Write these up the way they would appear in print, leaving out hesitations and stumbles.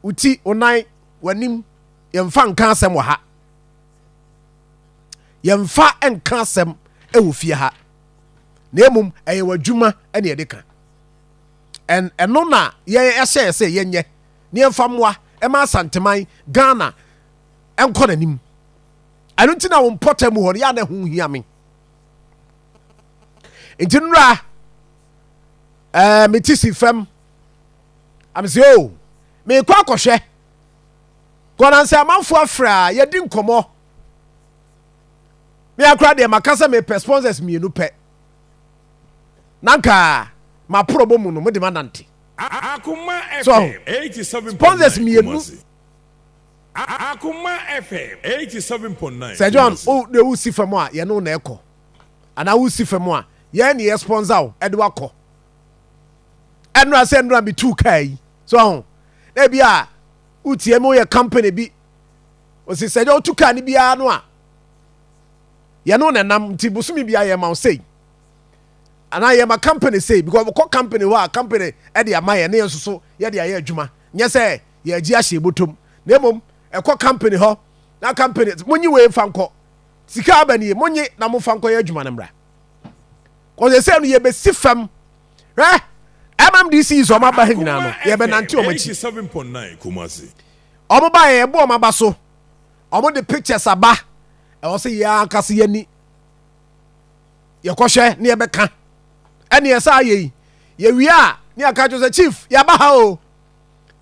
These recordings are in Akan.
uti onai wanim yemfa nka asem wa ha yemfa enka asem ewo fie ha na emum eye wadwuma ene ye deka eno na ye ehye se yenye ne yemfa moa ema santeman Ghana enko nanim anu nti na wo mpota mu ho ya na hu hia me nti nra metisi fam amse o me kwa akohwe kona nse amanfo afra ye di nkomo me akra de makasa me sponsors mienu pe nanka ma probo mu no mo de manante Akoma so, FM 87.9 sponsors mienu Akoma FM 87.9 Sir John o de wo si fam a ye no na ekọ ana wo si fam a ye ne ye sponsor o e de wakọ enu ase enu bi 2 kai so na bia utie mo ye company bi o si Sir John 2 kai ni bia no a ye no na nam nti busumi bia ye ma say ana ye ma company say because we call company wa company e de ama ye ne so ye de aye adwuma nye say ye agi ahye botom na emom e call company ho na company monyi we fanko sika abani monyi na mo fanko ye adwuma na mra ko ze say no ye be sifam MMDCEs o ma ba hanyina no ye be nante o machi 87.9 Kumasi o ba ye bo o ma ba so o de pictures aba e wo say ya kase yani ye kohwe ne ye be ka ene ye sa ye ye wi a ne aka cho say chief ya ba ha o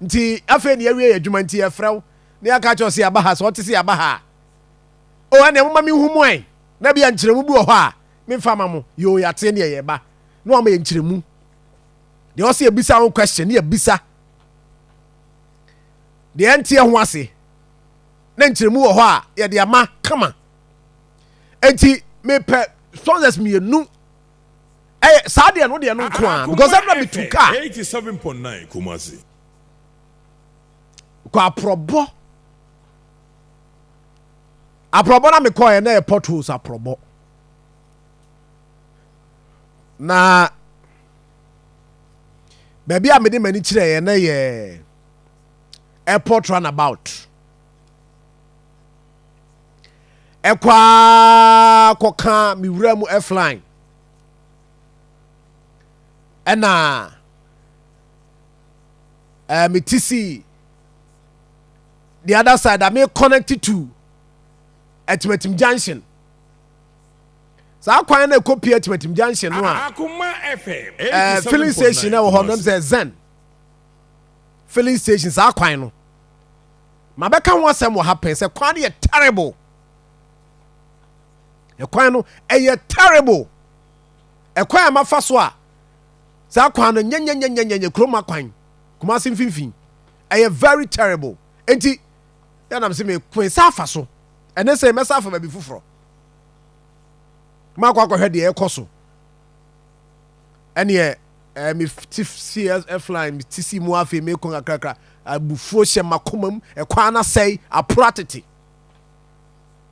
nti afa ne ye wi adwuma nti ye frew ne aka cho say ya ba ha so te say ya ba ha o ene mo ma mi hu mo en na bia nkyeremu bi wo ho a me mfa ma mo yo ya te ne ye ba no o ma ye nkyeremu de o say ebisa one question ne ebisa de entie ho ase na nkyeremu wo ho a ye de ama kama enti me pe sponsors mienu saa de no de no nko a because every be to car 87.9 Kumasi kwa aprobo na me call na potholes aprobo na baby a me de mani kire ye na ye airport runabout ekwa koka mi wura mu airline ena me tisi the other side I may connected to Etimetim Junction sa kwan na copy Etimetim Junction no a Akoma FM filling station na wo ho nam say Zen filling station sa kwan no ma be ka ho asem wo happen say kwan dey terrible e kwan no e terrible e kwan ma fa so a sa kwan no nyenyenyenyenye kroma kwan kuma sim finfin e very terrible enti ya nam se me kwan sa fa so ene se me sa fa ba bi fufuro ma kwa hwe de e koso ene me CS line me tisi mu afi me kon akrakra abufuo hye makomam e kwan na sei apratity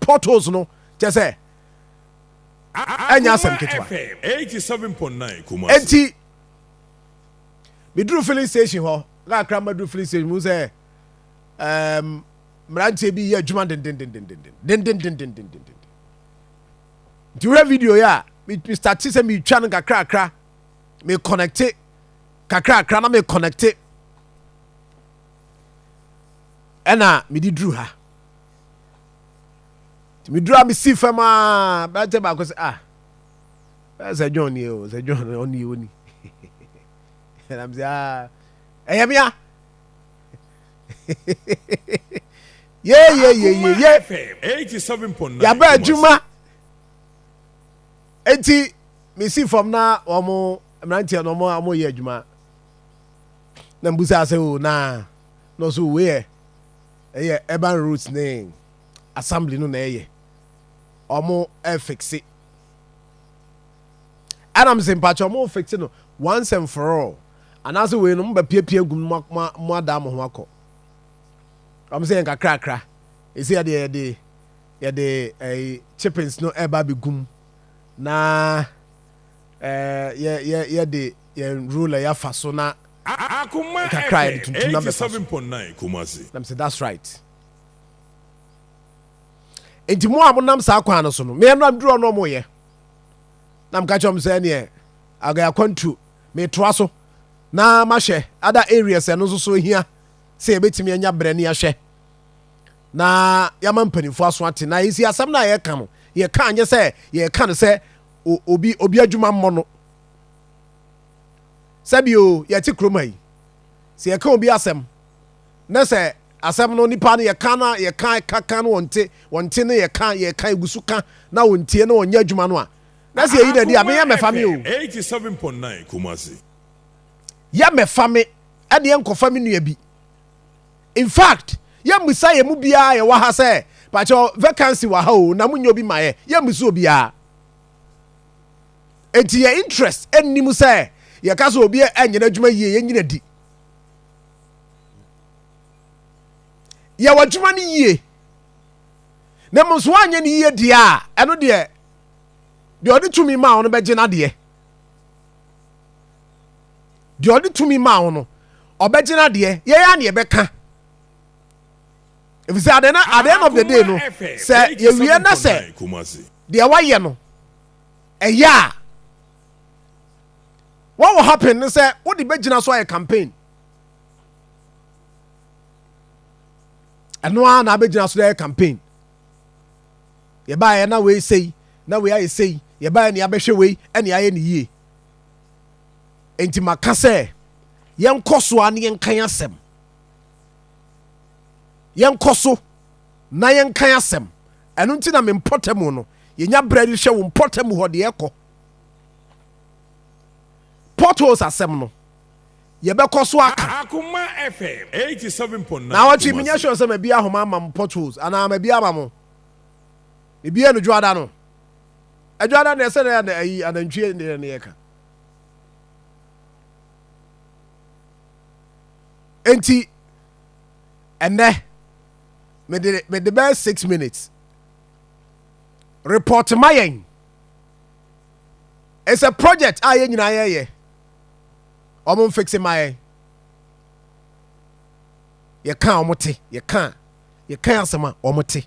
portals no je say anya asem ketwa 87.9 Kumasi enti me dru filling station ho ga akra ma dru filling station mu say mrantie bi ye adwuma den do video ya me start say me twa no kakra me connect kakra na me connect ena me di dru ha me dru me see fama ba te ba ko say Sir John ni o Sir John oni and I'm say eyamia yeah 87.9 ya ba adwuma enti me see from na omo mrantie no mo amo ye adwuma na mbusa say o na no so we urban routes ne assembly no na ye omo fixe Adam Zimpacho omo fixe no once and for all and as we no mba piepie gum mo adam ho akọ I'm saying kakra is here the chippings no eba be gum na the ruler ya faso na Akoma kakra FM tuntum na mefa 87.9 Kumasi. Let me say that's right. Enti mo abonam sa kwan no so no me no aduro no mo ye. Na mka chom say ne aga akwantu me toa so na ma hye other areas no so hia say betimi anya brane ya hye. Na yama mpanifo aso ate na yisi asam na ye ka no ye ka anye say ye ka no say obi adwuma mmɔ no. Sabio ye ti kroma yi. Se ye ka obi asem na say asem no nipa no ye ka na ye ka kaka no wonte ne ye ka egusu ka na wontie na wonya adwuma no a na se yi da di abenya mefa me o 87.9 Kumasi. ya mefa me e de enkofa me nua bi. In fact ya musa ye mu bia ye wa ha say pa cho vacancy wa ha o na munyo bi ma ye ya musa obi a enti ye interest ennim say ye ka so obi anyina adwuma yie ye nyina di. Ya wadwuma ni yie na mo so anya ni yie dia a eno de odi tumi ma ono beje na de odi tumi ma ono obeje na de ye ya na ye beka. If you say at the end of the day no say ye wie na say de wa ye no ya what will happen say what the begina so a campaign and one na begina so a campaign ye buy na we say na we aye say ye buy na abehwe we ene aye ne yie enti maka say yen koso an yen kan asem yen koso na yen kan asem eno nti na me mpotemu no ye nya bread hwe wo mpotemu ho de ekọ potholes asem no ye be koso aka Akoma FM 87.9. na wachi minya sure say mabia homa am potholes ana mabia ma mo e bia no dwada no adwada na ese na ayi anantwie ne ye ka enti ene me the best 6 minutes report mayen. It's a project aye nyina ye omo fix mayen ye kan omote ye kan asema omote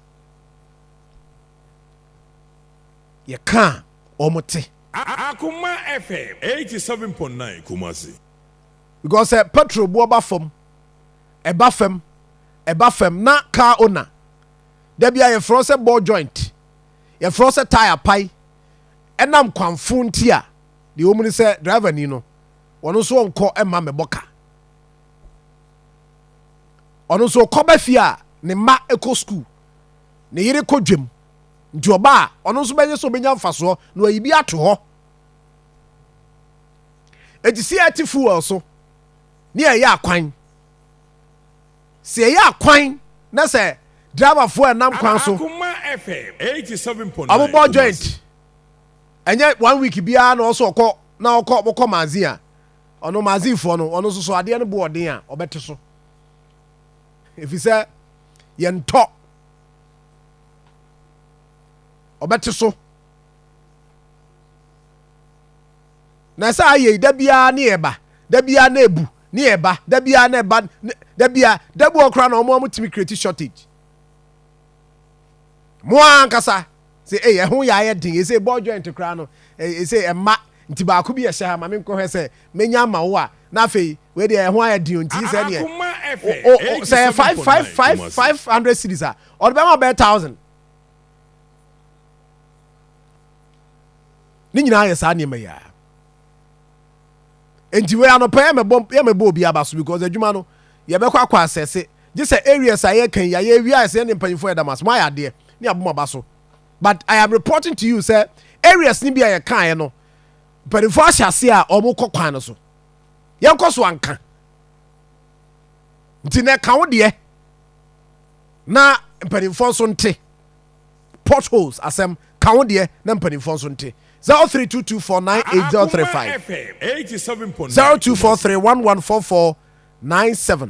ye kan omote Akoma FM 87.9 Kumasi. because petrol bo ba fam eba fam na car owner there be a froze ball joint ye froze tire pai enam kwanfo ntia the woman say driver ni no ono so onko ema me boka ono so koba fia ne ma eco school ne yire kodwem nti oba ono so beje so benya mfaso no ayibi ato ho ejisi atifu also ni ya akwan se ya akwan na se driver fo enam kwan so Akoma FM 87.9 abobo joint enye 1 week bia na also okọ na okọ mazia ono mazifo no ono so ade no bo odin a obete so if you say ye nto obete so na sa aye da bia na eba da bia na ebu ni eba da bia na eba da bia da bu okra na omo timi create shortage mo ankasa say eh ho ya ye din say ball joint kra no say emma nti ba ko bi ye sha ma me nko hwe say menya ma wo a na afei we de ho ya din nti say ne Akoma FM say 500 cities a or be ma be 1000 ni nyina ye sa ne ma ya enti we anopa ye me bo bi abaso because adwuma no ye be kwa assess je say areas aye kan ya ye wi ase ne mpanifo edamas ma ya de ni aboma baso. But I am reporting to you say areas ni bia ye kan no mpanifo ahyase a omo kokwan no so ye nkoso anka nti ne kan wo de na mpanifo so nte potholes asem kan wo de na mpanifo so nte 0322498035 FM 87.9 0243114497